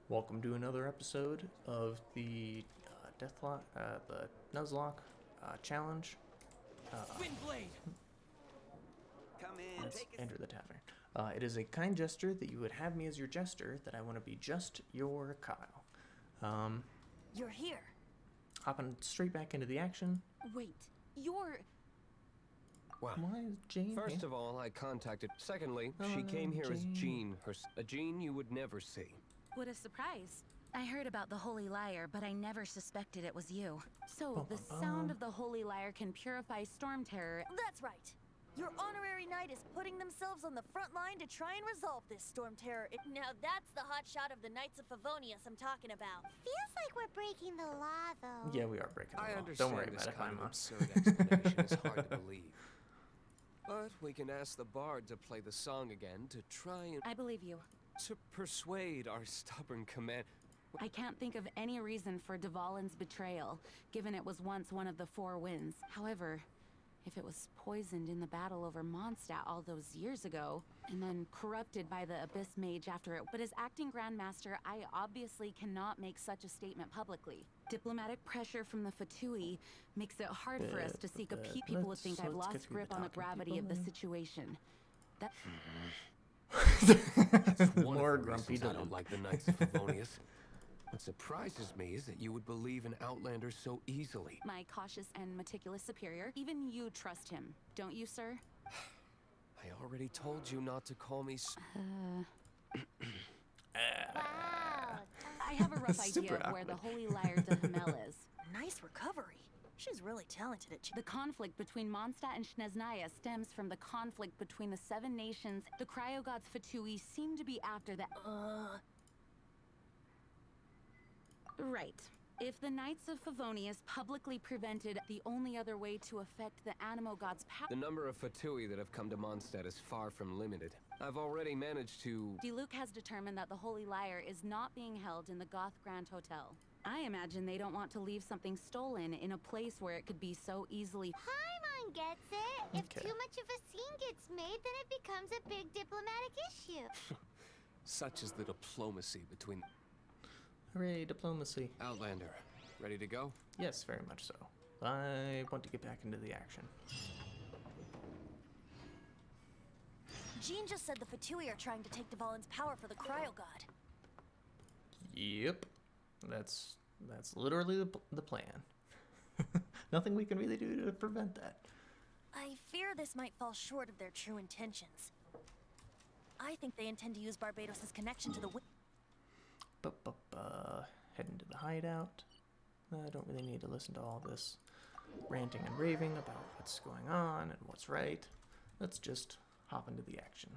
Welcome to another episode of the the Nuzlocke challenge. Windblade! Come in, Let's take a enter the tavern. It is a kind gesture that you would have me as your jester, that I want to be just your Kyle. You're here. Hopping straight back into the action. Wait, you're... Well, Why is Jane first here? of all, I contacted. Secondly, Oh, she came here as Jean. Jean, a Jean you would never see. What a surprise. I heard about the Holy Lyre, but I never suspected it was you. So, the sound of the Holy Lyre can purify storm terror. That's right. Your honorary knight is putting themselves on the front line to try and resolve this storm terror. Now that's the hot shot of the Knights of Favonius I'm talking about. Feels like we're breaking the law, though. Yeah, we are breaking the I law. understand Don't worry this about it, kind of Paimon. absurd explanation is hard to believe. But we can ask the bard to play the song again to try and I believe you. to persuade our stubborn command. I can't think of any reason for Dvalin's betrayal, given it was once one of the Four Winds. However, if it was poisoned in the battle over Mondstadt all those years ago, and then corrupted by the Abyss Mage after it, but as acting Grandmaster, I obviously cannot make such a statement publicly. Diplomatic pressure from the Fatui makes it hard for us to seek a people would think I've let's get lost through the grip on the talking gravity people of the then. situation. That One More of the grumpy reasons I Dylan. don't like the Knights of Favonius. What surprises me is that you would believe in Outlanders so easily. my cautious and meticulous superior, even you trust him, don't you, sir? I already told you not to call me. Wow. I have a rough Super idea of where the awkward. Holy Lyre de Hamel is. Nice recovery. She's really talented at The conflict between Mondstadt and Snezhnaya stems from the conflict between the Seven Nations. The cryogods Fatui seem to be after that. Right. If the Knights of Favonius publicly prevented the only other way to affect the Animo gods' power, The number of Fatui that have come to Mondstadt is far from limited. I've already managed to. Diluc has determined that the Holy Lyre is not being held in the Goth Grand Hotel. I imagine they don't want to leave something stolen in a place where it could be so easily. Paimon gets it. If Okay. too much of a scene gets made, then it becomes a big diplomatic issue. Such is the diplomacy between. Hooray, diplomacy. Outlander, ready to go? Yes, very much so. I want to get back into the action. Jean just said the Fatui are trying to take Dvalin's power for the cryo god. Yep. That's literally the plan. Nothing we can really do to prevent that. I fear this might fall short of their true intentions. I think they intend to use Barbados' connection to the Heading to the hideout. I don't really need to listen to all this ranting and raving about what's going on and what's right. Let's just hop into the action.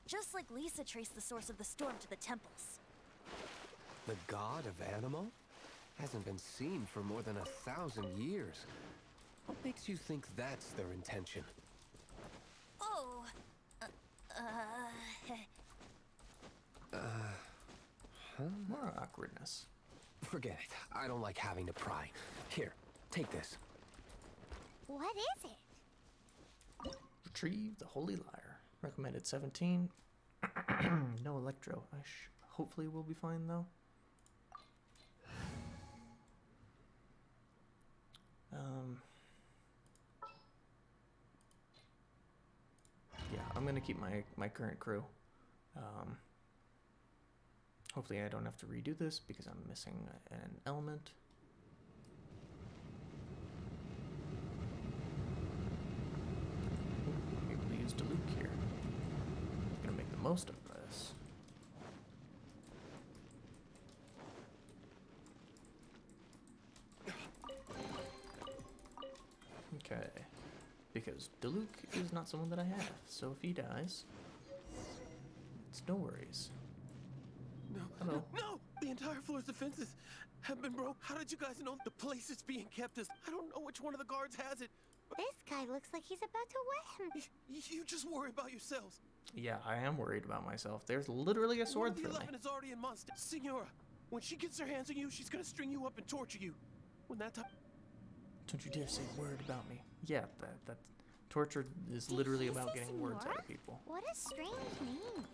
Just like Lisa traced the source of the storm to the temples. The god of Animo? Hasn't been seen for more than 1,000 years. What makes you think that's their intention? Oh, More awkwardness. Forget it. I don't like having to pry. Here, take this. What is it? Retrieve the Holy Lyre. Recommended 17. No electro. Hopefully we'll be fine though. Yeah, I'm gonna keep my current crew. Hopefully I don't have to redo this because I'm missing an element. I'm able to use Diluc here. Gonna make the most of this. Okay. Because Diluc is not someone that I have, so if he dies, it's no worries. No. Hello. No! The entire floor's defenses have been broke. How did you guys know the place it's being kept is? I don't know which one of the guards has it. This guy looks like he's about to wet him. You just worry about yourselves. Yeah, I am worried about myself. There's literally a sword the through me. 11 is already in Mondstadt. Senora, when she gets her hands on you, she's gonna string you up and torture you. When that time... Don't you dare say a word about me. Yeah, that torture is literally he about say getting words out Senora? of people. What a strange name.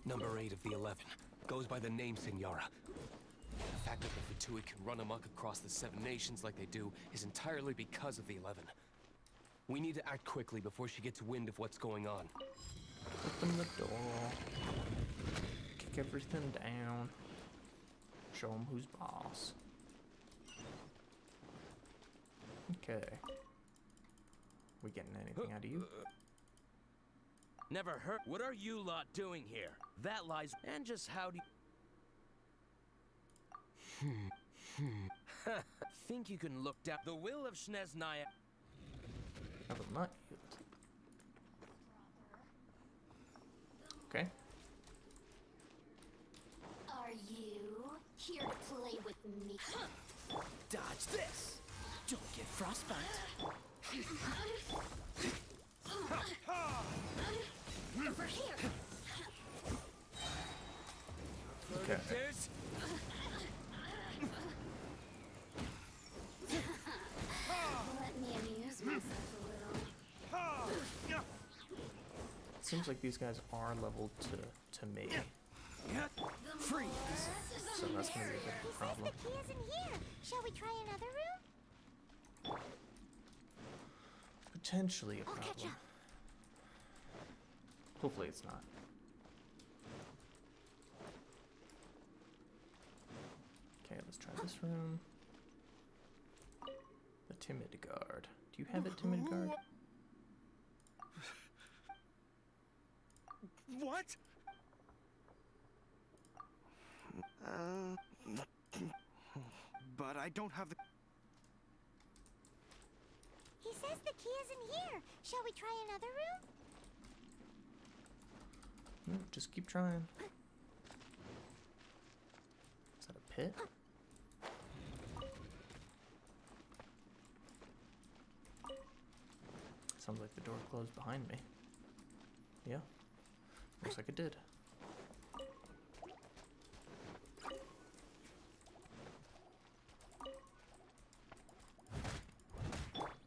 Number 8 of the 11. Goes by the name Senora. The fact that the F2P can run amok across the 7 nations like they do is entirely because of the 11. We need to act quickly before she gets wind of what's going on. Open the door. Kick everything down. Show them who's boss. Okay. We getting anything out of you? Never heard. What are you lot doing here? That lies. And just how do you... Think you can look down the will of Shneznaya? I will not yield. Okay. Are you here to play with me? Dodge this! Don't get frostbite. Over here. Okay. There's... Let me amuse myself a little. Seems like these guys are leveled to me. Freeze! So that's gonna be a bit of a problem. The key isn't here. Shall we try another room? Potentially a I'll catch problem. up. Hopefully it's not. Okay, let's try this room. The timid guard. Do you have a timid guard? What? But I don't have the... He says the key isn't here. Shall we try another room? No, just keep trying. Is that a pit? Sounds like the door closed behind me. Yeah. Looks like it did.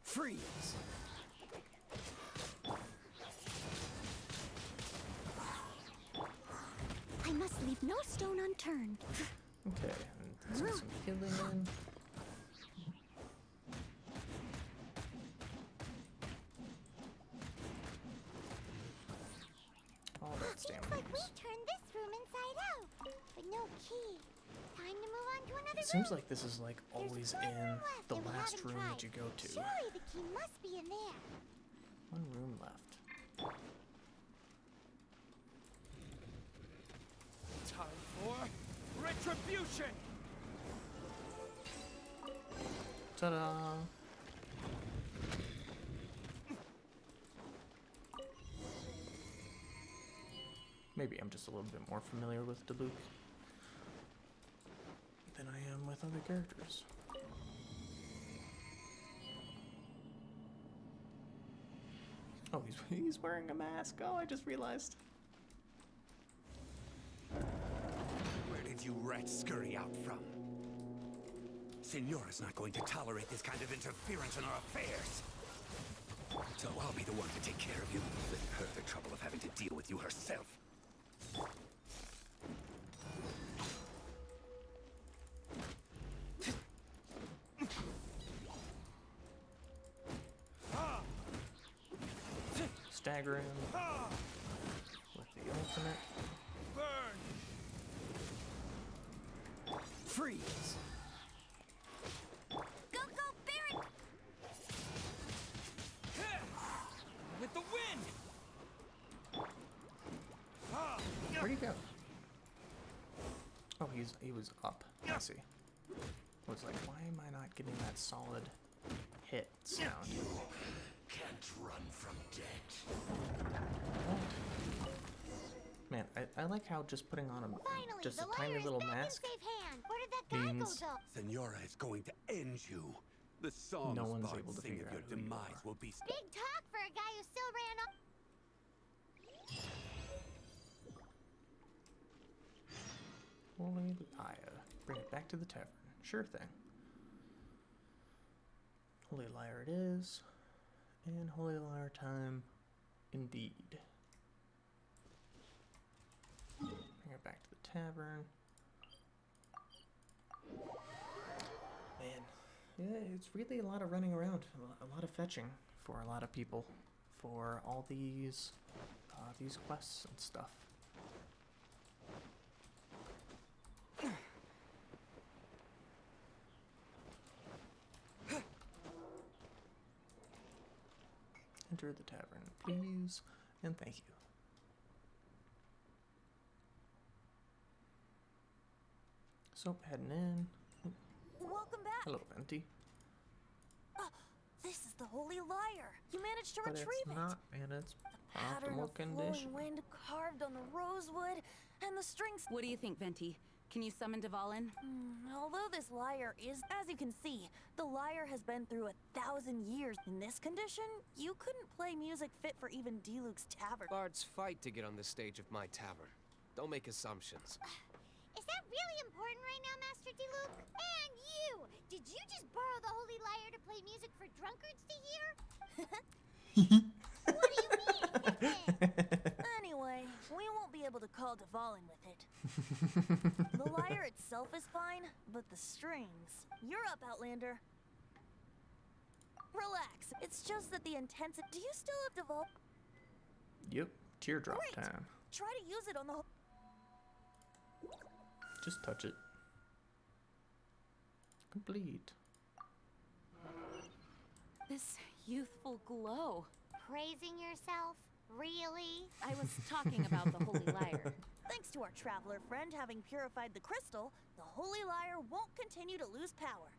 Freeze! I must leave no stone unturned. Okay, and let's get some healing in. All that stamina. Seems like we turned this room inside out, but no key. Time to move on to another It seems room. like this is like There's always one in room left the and we last haven't room tried. that you go to. Surely the key must be in there. One room left. Time for retribution! Ta-da! Maybe I'm just a little bit more familiar with Diluc than I am with other characters. Oh, he's wearing a mask. Oh, I just realized. Where did you rats scurry out from? Senora's not going to tolerate this kind of interference in our affairs. So I'll be the one to take care of you. Save her the trouble of having to deal with you herself. Stagger him with the ultimate. Burn! Freeze! Go, go, Barret! With the wind! Where'd he go? Oh, he was up. I see. I was like, why am I not getting that solid hit sound? Can't run from death. Man, I like how just putting on Finally, just the a tiny lighter's little back mask. in safe hand. Where did that guy go, means- though? Senora is going to end you. The songs No one's bards able to sing figure of your out who you demise are. will be... Big talk for a guy who still ran off. Holy liar. Bring it back to the tavern. Sure thing. Holy liar it is. And holy liar time indeed. tavern. Man, yeah, it's really a lot of running around, a lot of fetching for a lot of people, for all these quests and stuff. Enter the tavern, please, and thank you. So, heading in. Welcome back. Hello, Venti. This is the Holy Lyre. You managed to But retrieve it's not in its Pattern optimal of condition. flowing wind carved on the rosewood, and the strings. What do you think, Venti? Can you summon Dvalin? Although this lyre is, as you can see, the lyre has been through 1,000 years. In this condition, you couldn't play music fit for even Diluc's tavern. Bards fight to get on the stage of my tavern. Don't make assumptions. Is that really important right now, Master Diluc? And you! Did you just borrow the Holy Lyre to play music for drunkards to hear? What do you mean? Anyway, we won't be able to call Dvalin with it. The lyre itself is fine, but the strings. You're up, Outlander. Relax. It's just that the intensity. Do you still have Dval? Yep, teardrop Great. time. Try to use it on the. Just touch it. Complete. This youthful glow. Praising yourself? Really? I was talking about the Holy Lyre. Thanks to our traveler friend having purified the crystal, the Holy Lyre won't continue to lose power.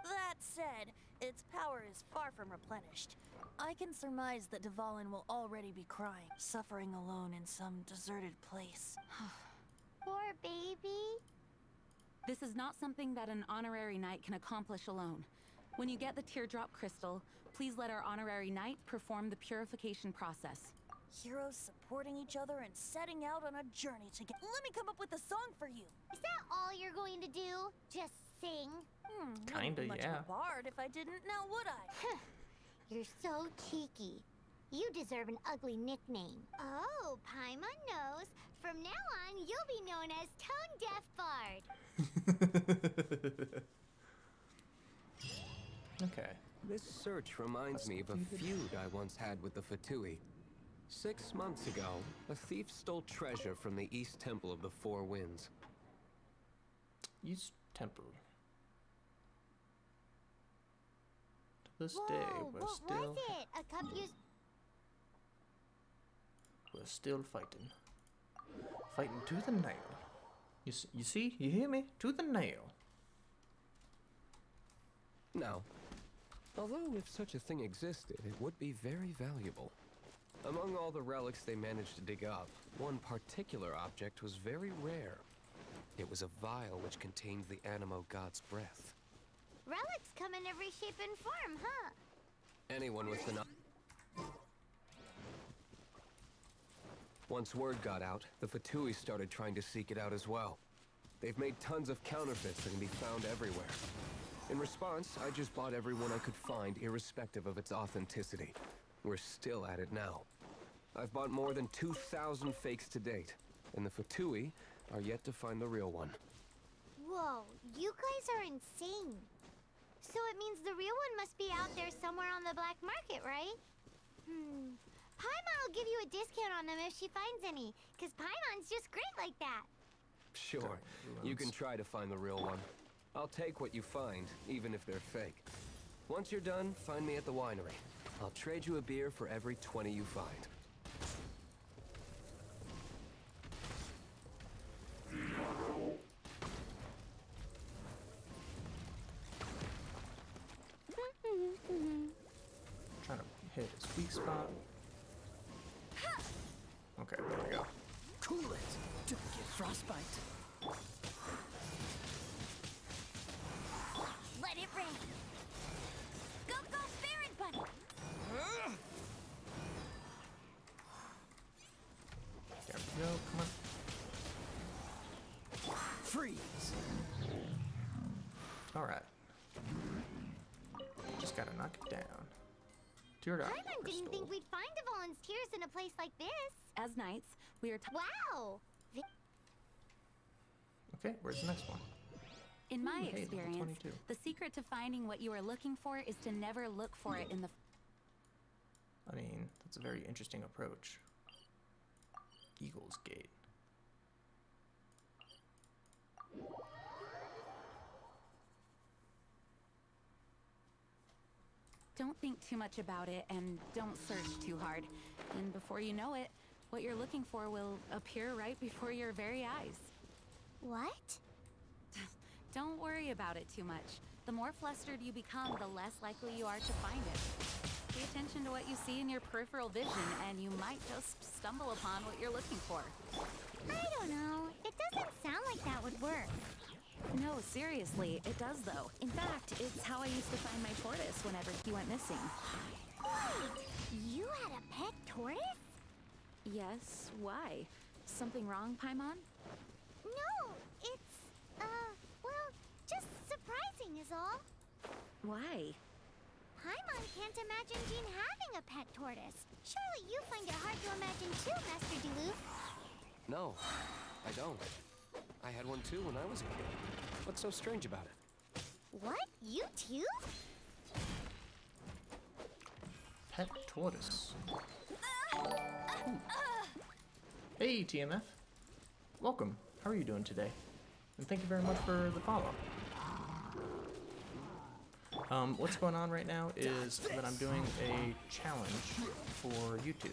That said, its power is far from replenished. I can surmise that Dvalin will already be crying, suffering alone in some deserted place. Poor baby. This is not something that an honorary knight can accomplish alone. When you get the teardrop crystal, please let our honorary knight perform the purification process. Heroes supporting each other and setting out on a journey together. Let me come up with a song for you. Is that all you're going to do? Just sing? Kinda, Wouldn't be much yeah. of a bard if I didn't, now would I? You're so cheeky. You deserve an ugly nickname. Oh, Paimon knows. From now on, you'll be known as Tone Deaf Bard. Okay. This search reminds me of a feud I once had with the Fatui. 6 months ago, a thief stole treasure from the East Temple of the Four Winds. East Temple. To this Whoa, day, what was it? A cup used... we're still fighting. Fighting to the nail. You see? You hear me? To the nail. Now, although if such a thing existed, it would be very valuable. Among all the relics they managed to dig up, one particular object was very rare. It was a vial which contained the Animo god's breath. Relics come in every shape and form, huh? Anyone with enough... Once word got out, the Fatui started trying to seek it out as well. They've made tons of counterfeits that can be found everywhere. In response, I just bought every one I could find, irrespective of its authenticity. We're still at it now. I've bought more than 2,000 fakes to date, and the Fatui are yet to find the real one. Whoa, you guys are insane. So it means the real one must be out there somewhere on the black market, right? Paimon will give you a discount on them if she finds any, because Paimon's just great like that. Sure, you can try to find the real one. I'll take what you find, even if they're fake. Once you're done, find me at the winery. I'll trade you a beer for every 20 you find. Trying to hit his weak spot. Okay, there we go. Cool it. Don't get frostbite. Let it rain. Go, go, Baron Bunny. There we go. Come on. Freeze. All right. Just gotta knock it down. Teardrop Paimon didn't crystal. think we'd find Dvalin's tears in a place like this. As knights, we are Wow! Okay, where's the next one? In my Hey, level experience, 22. the secret to finding what you are looking for is to never look for it in the... I mean, that's a very interesting approach. Eagle's Gate. Don't think too much about it and don't search too hard. And before you know it, what you're looking for will appear right before your very eyes. What? Don't worry about it too much. The more flustered you become, the less likely you are to find it. Pay attention to what you see in your peripheral vision, and you might just stumble upon what you're looking for. I don't know. It doesn't sound like that would work. No, seriously, it does though. In fact, it's how I used to find my tortoise whenever he went missing. Wait, you had a pet tortoise? Yes, why? Something wrong, Paimon? No, it's, well, just surprising is all. Why? Paimon can't imagine Jean having a pet tortoise. Surely you find it hard to imagine too, Master Duluth. No, I don't. I had one too when I was a kid. What's so strange about it? What? You too? Pet tortoise. Ooh. Hey, TMF. Welcome. How are you doing today? And thank you very much for the follow. What's going on right now is that I'm doing a challenge for YouTube.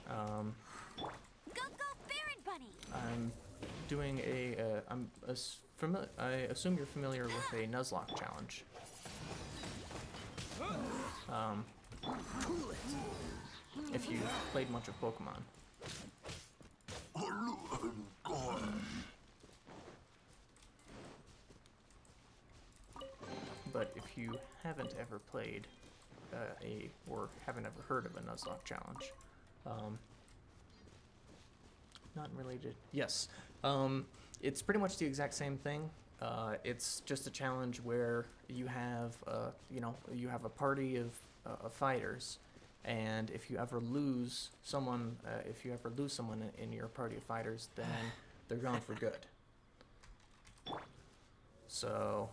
Go, Baron Bunny! I'm doing I assume you're familiar with a Nuzlocke challenge. If you've played much of Pokemon. But if you haven't ever played or haven't ever heard of a Nuzlocke challenge, not related. Yes, it's pretty much the exact same thing. It's just a challenge where you have, you have a party of fighters, and if you ever lose someone, in your party of fighters, then they're gone for good. So,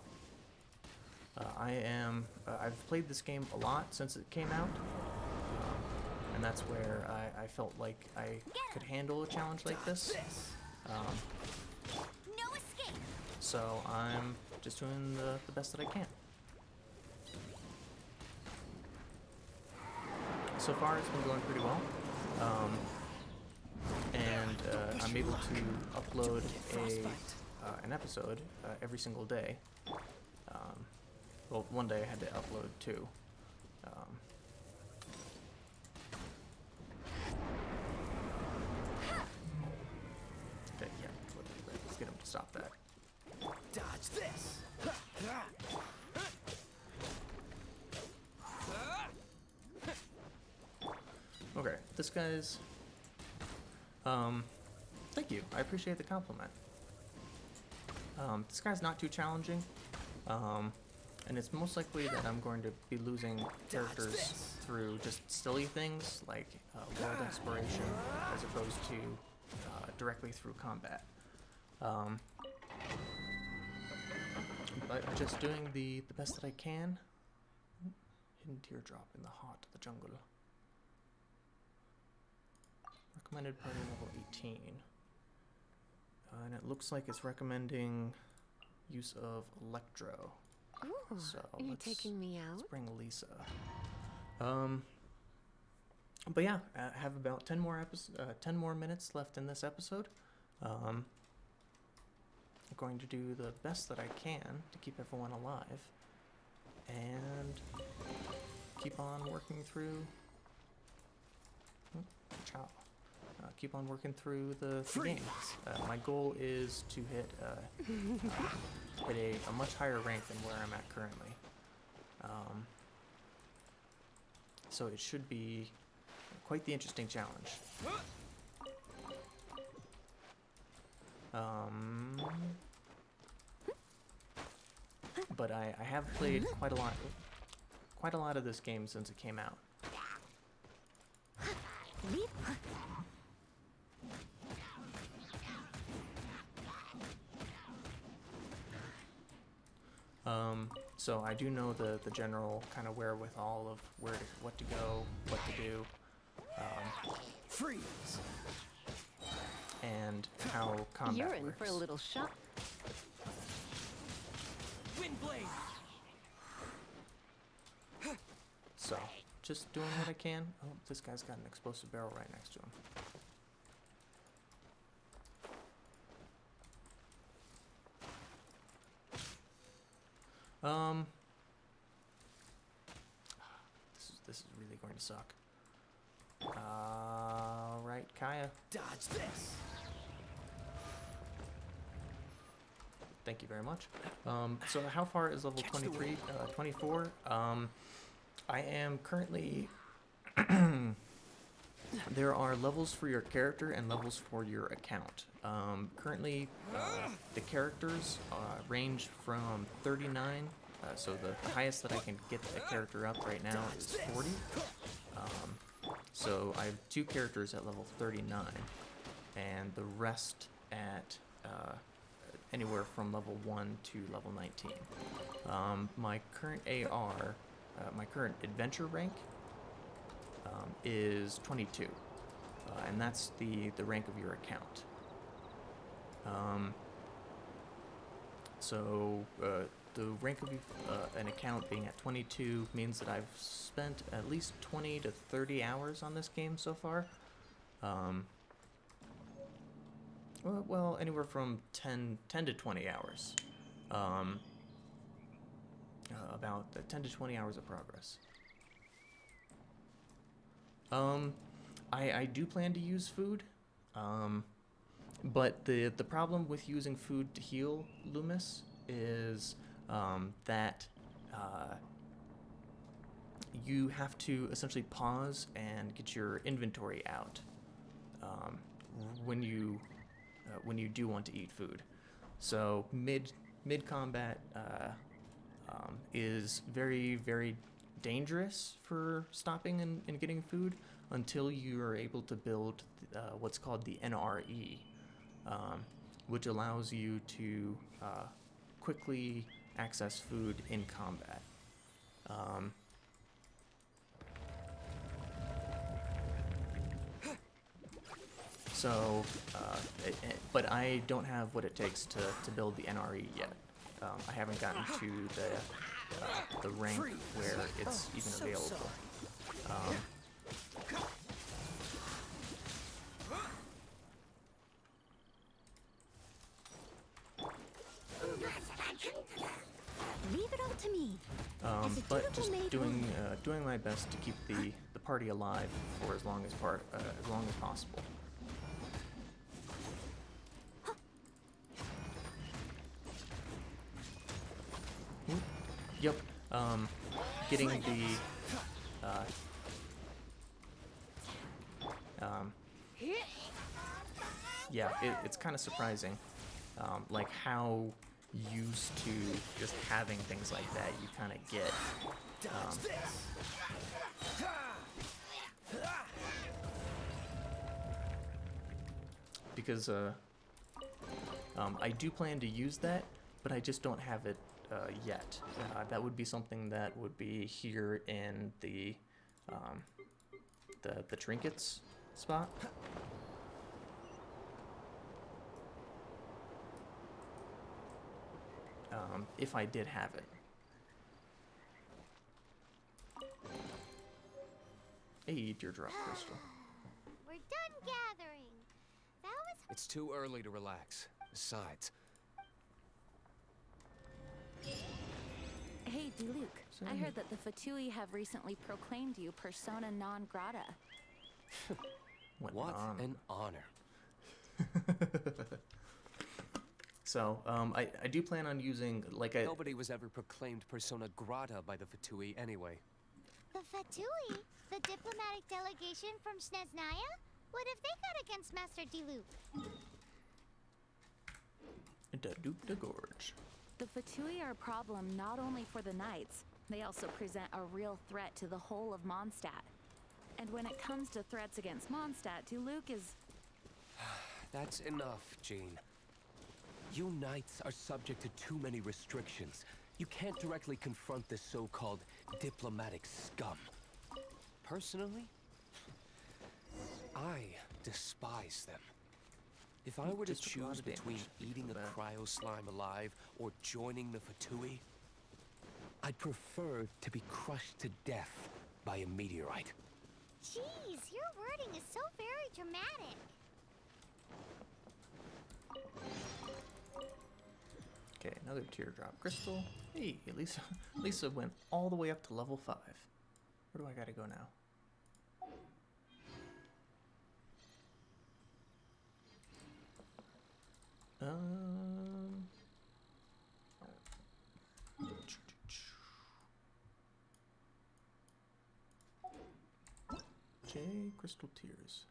I've played this game a lot since it came out. And that's where I felt like I could handle a challenge like this. No escape! So I'm just doing the best that I can. So far it's been going pretty well. I'm able to upload an episode every single day. Well, one day I had to upload 2. Okay, yeah, let's get him to stop that. Dodge this! Okay, this guy's... thank you. I appreciate the compliment. This guy's not too challenging. And it's most likely that I'm going to be losing characters through just silly things like world exploration as opposed to directly through combat. But just doing the best that I can. Hidden teardrop in the heart of the jungle. Recommended party level 18. And it looks like it's recommending use of Electro. Ooh, So are you taking me let's out? bring Lisa. But yeah, I have about 10 more minutes left in this episode. I'm going to do the best that I can to keep everyone alive, and keep on working through. Keep on working through the game. My goal is to hit a much higher rank than where I'm at currently. So it should be quite the interesting challenge. But I have played quite a lot of this game since it came out. So I do know the general kind of wherewithal of what to go, what to do, Freeze! and how combat You're in works. for a little shock. Windblade! So, just doing what I can. Oh, this guy's got an explosive barrel right next to him. This is really going to suck. Right, Kaya. Dodge this! Thank you very much. So how far is level 23? 24? I am currently... There are levels for your character and levels for your account. Currently, the characters range from 39, so the highest that I can get a character up right now is 40. So I have 2 characters at level 39, and the rest at anywhere from level 1 to level 19. My current AR, my current adventure rank is 22, and that's the rank of your account. The rank of an account being at 22 means that I've spent at least 20 to 30 hours on this game so far. Well, anywhere from 10 to 20 hours. About 10 to 20 hours of progress. I do plan to use food, but the problem with using food to heal Loomis is that you have to essentially pause and get your inventory out when you do want to eat food. So mid combat is very, very dangerous for stopping and getting food until you are able to build what's called the NRE, which allows you to quickly access food in combat. But I don't have what it takes to build the NRE yet. I haven't gotten to the rank where it's even available. Leave it up to me. But just doing my best to keep the party alive for as long as possible. Yep. Getting it's kind of surprising, like how used to just having things like that you kind of get. Because I do plan to use that, but I just don't have it yet. That would be something that would be here in the trinkets spot. If I did have it. Hey, teardrop crystal. We're done gathering. That was It's too early to relax. Besides, Hey, Diluc, I heard that the Fatui have recently proclaimed you persona non grata. what an honor. So, I do plan on using, like a... Nobody was ever proclaimed persona grata by the Fatui anyway. the Fatui, the diplomatic delegation from Sneznaya? What have they got against Master Diluc? The Duke de Gorge. The Fatui are a problem not only for the Knights, they also present a real threat to the whole of Mondstadt. And when it comes to threats against Mondstadt, Diluc is... That's enough, Jean. You Knights are subject to too many restrictions. You can't directly confront this so-called diplomatic scum. Personally, I despise them. If I were to Just a lot choose of damage between eating a that. cryo slime alive or joining the Fatui, I'd prefer to be crushed to death by a meteorite. Jeez, your wording is so very dramatic. Okay, another teardrop crystal. Hey, Lisa went all the way up to level 5. Where do I gotta go now? J Crystal Tears.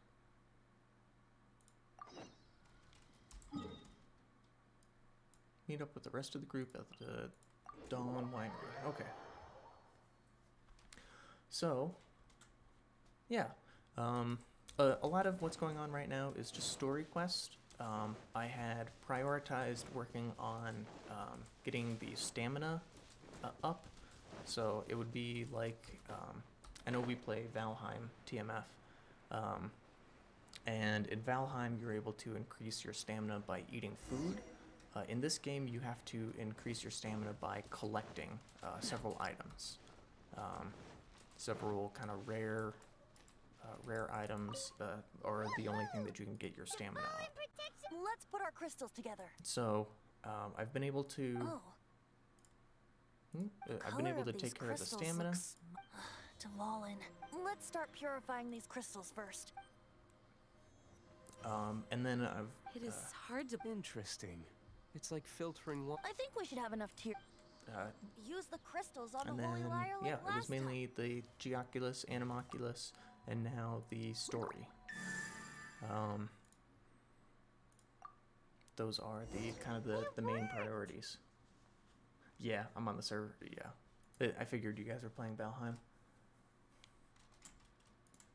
Meet up with the rest of the group at the Dawn Winery. Okay. So, yeah. A lot of what's going on right now is just story quest. I had prioritized working on getting the stamina up. So it would be like, I know we play Valheim TMF. And in Valheim, you're able to increase your stamina by eating food. In this game, you have to increase your stamina by collecting several items. Several kind of rare items are the only thing that you can get your stamina up. Let's put our crystals together. So, I've been able to... Oh. I've been able to take care of the stamina. Dvalin. Let's start purifying these crystals first. And then I've... It is hard to... Interesting. It's like filtering water. I think we should have enough to use the crystals on and the Holy then, Lyre like yeah, it was last time. mainly the Geoculus, Animoculus, and now the story. Those are the kind of the main priorities. Yeah, I'm on the server. Yeah, I figured you guys were playing Valheim.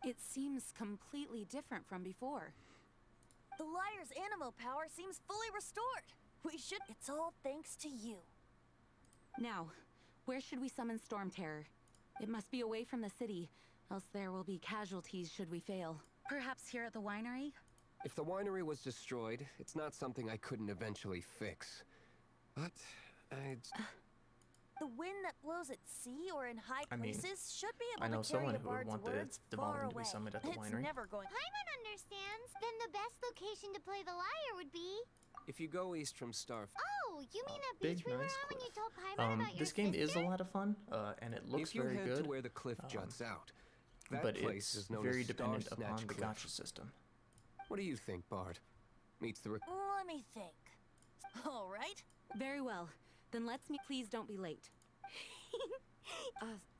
It seems completely different from before. The Lyre's animo power seems fully restored. We should... It's all thanks to you. Now, where should we summon Storm Terror? It must be away from the city, else there will be casualties should we fail. Perhaps here at the winery? If the winery was destroyed, it's not something I couldn't eventually fix. But I'd... The wind that blows at sea or in high I mean, places should be I know able to carry someone a who would bard's want the words far Dvalin to be away. summoned at the It's winery. never going... Paimon understands. Then the best location to play the lyre would be... If you go east from Starf... Oh, you mean that Big, beach we were nice on when you cliff. told Paimon about your This game is a sister? lot of fun, and it looks if you very head good. to where the cliff juts out, that But place it's is known very as dependent Star upon Snatch the Cliff. gacha system. What do you think, Bard? Meets the... Let me think. All right. Very well. Then let's meet. Please don't be late.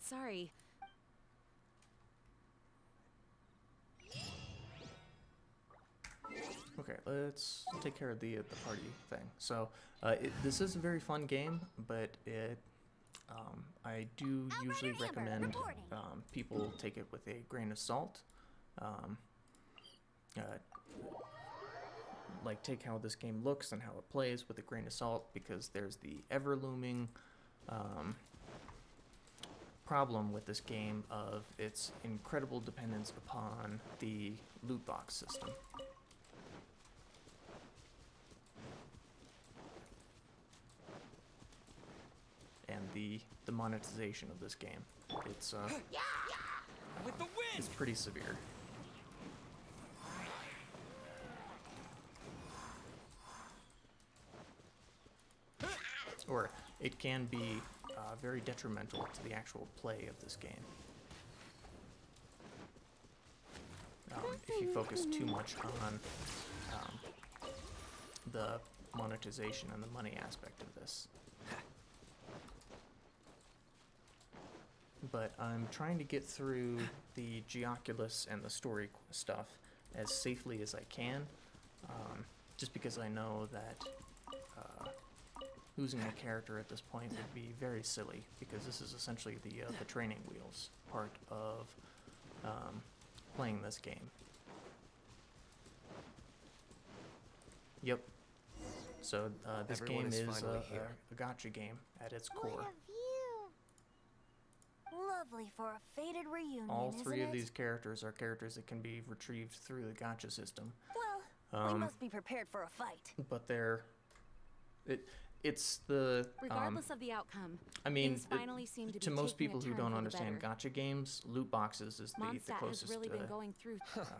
Sorry. Okay, let's take care of the party thing. So, this is a very fun game, but I do usually Amber, recommend reporting. people take it with a grain of salt. Like, take how this game looks and how it plays with a grain of salt, because there's the ever-looming problem with this game of its incredible dependence upon the loot box system. And the monetization of this game. It's With the wind! it's pretty severe. Or it can be very detrimental to the actual play of this game. If you focus too much on the monetization and the money aspect of this. But I'm trying to get through the Geoculus and the story stuff as safely as I can, just because I know that losing a character at this point would be very silly, because this is essentially the training wheels part of playing this game. Yep. So this Everyone game is is finally here. a gacha game at its What core. a view! Lovely for a faded reunion, All three isn't of it? these characters are characters that can be retrieved through the gacha system. Well, we must be prepared for a fight. But it's the Regardless of the outcome, I mean, things finally seem to be to most taking a people who turn don't for the understand better. gacha games, loot boxes is the Mondstadt has closest really been going through.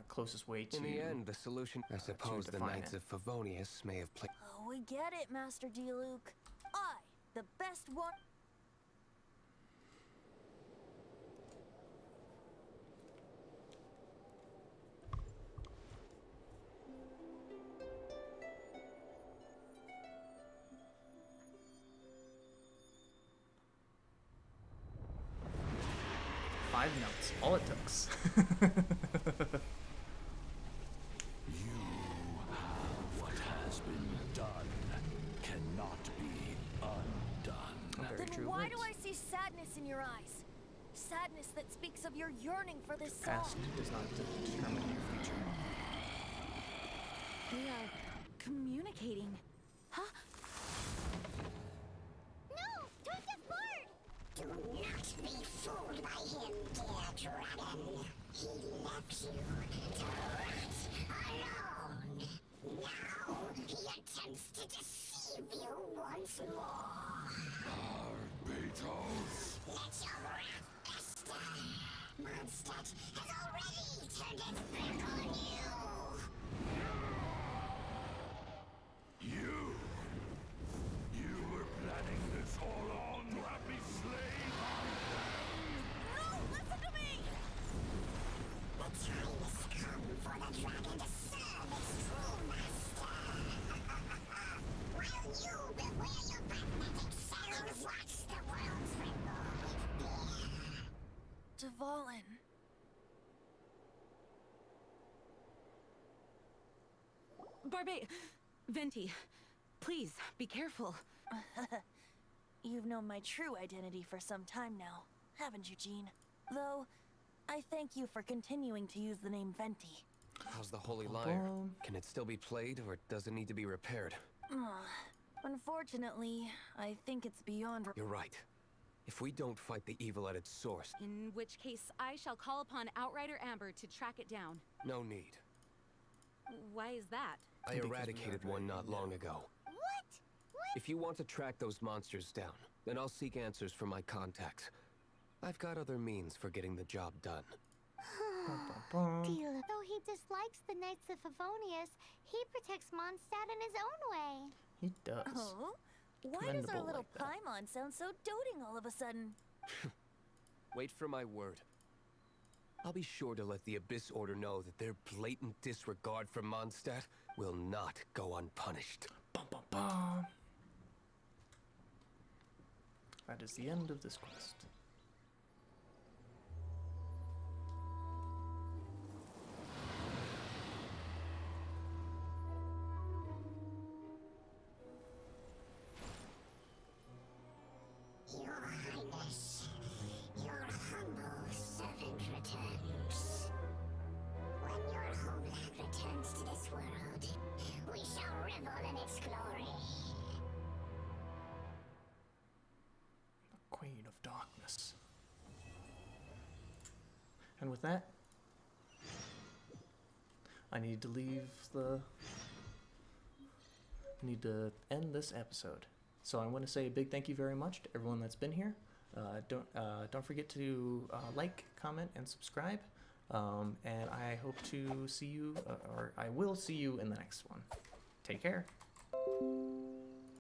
closest way to. In the end, the solution. I suppose the define Knights it. of Favonius may have played. Oh, we get it, Master D-Luke. I, the best one. Five notes, all it took. What has been done cannot be undone. Very Then true why words. do I see sadness in your eyes? Sadness that speaks of your yearning for this Past song. does not determine your future. We are communicating. Huh? No! Don't depart! Do not be fooled by him, dear dragon. He left you to rot alone. Now he attempts to deceive you once more. Beatles. Let your wrath fester. Mondstadt has already turned its back on you. You were planning this all along to have me slain. No, listen to me! The time has come for the dragon to serve its true master. While you beware your magnetic cells, watch the world tremble with fear. Dvalin. Venti, please be careful. You've known my true identity for some time now, haven't you, Jean? Though, I thank you for continuing to use the name Venti. How's the Holy Lyre? Can it still be played, or does it need to be repaired? Unfortunately, I think it's beyond. You're right. If we don't fight the evil at its source, In which case, I shall call upon Outrider Amber to track it down. no need. Why is that? I eradicated one not long ago. What? If you want to track those monsters down, then I'll seek answers from my contacts. I've got other means for getting the job done. Though he dislikes the Knights of Favonius, he protects Mondstadt in his own way. He does. Oh? Why does our Commendable little like that. Paimon sound so doting all of a sudden? Wait for my word. I'll be sure to let the Abyss Order know that their blatant disregard for Mondstadt will not go unpunished. Bum, bum, bum. That is the end of this quest. Your Highness, your humble servant returns. When your homeland returns to this world, we shall revel in its glory. Queen of Darkness. And with that, I need to end this episode. So I want to say a big thank you very much to everyone that's been here. Don't forget to like, comment, and subscribe. And I hope to see you, or I will see you in the next one. Take care.